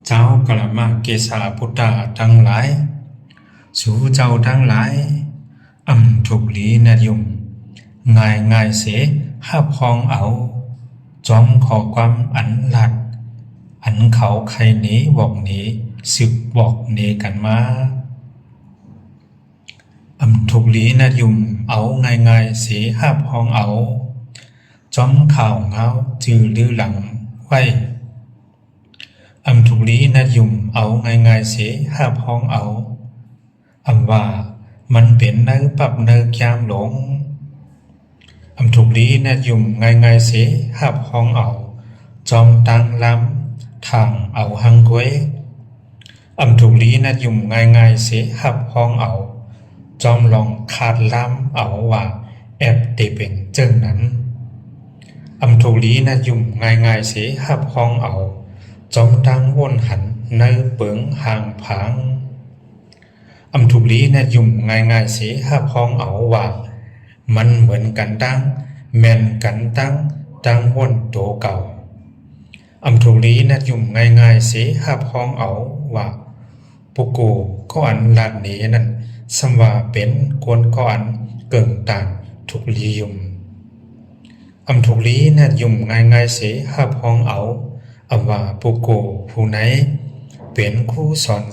เจ้ากละมาเกษาพุทธาทั้งหลายสู่เจ้าทั้งหลายถูกลีนายุมง่ายเสห้าพองเอาจอมขอความอันหลัดอันเขาใครหนีบอกหนีสึกบอกหนีกันมาถูกลีนายุมเอาง่ายเสห้าพองเอาจอมข่าวเงาจือลือหลังไว้ถูกลีนายุมเอาง่ายเสห้าพองเอาว่ามันเป็นเนื้อปับเนื้อยามหลงถูกลีนายุมง่ายเสห้าพองเอาจอมตังล้ำทางเอาหังก้วยถูกลีนายุมง่ายเสห้าพองเอาจอมลองขาดล้ำเอาว่าแอบตีเป็นเจิงนั้นถูกลีนายุมง่ายเสห้าพองเอาจอมตังวนหันในเปิงห่างผางถูกลีนายุมง่ายเสห้าพองเอาว่ามันเหมือนกันตั้งแม่นกันตั้งวนโตเก่าถูกลีนายุมง่ายเสห้าพองเอาว่าปุกูก็อันลาดหนีนั่นสมว่าเป็นกวนก็อันเกิ่งต่างถูกลียุมถูกลีนายุมง่ายเสห้าพองเอาว่าปุกูผู้ไหนเป็นครูสอน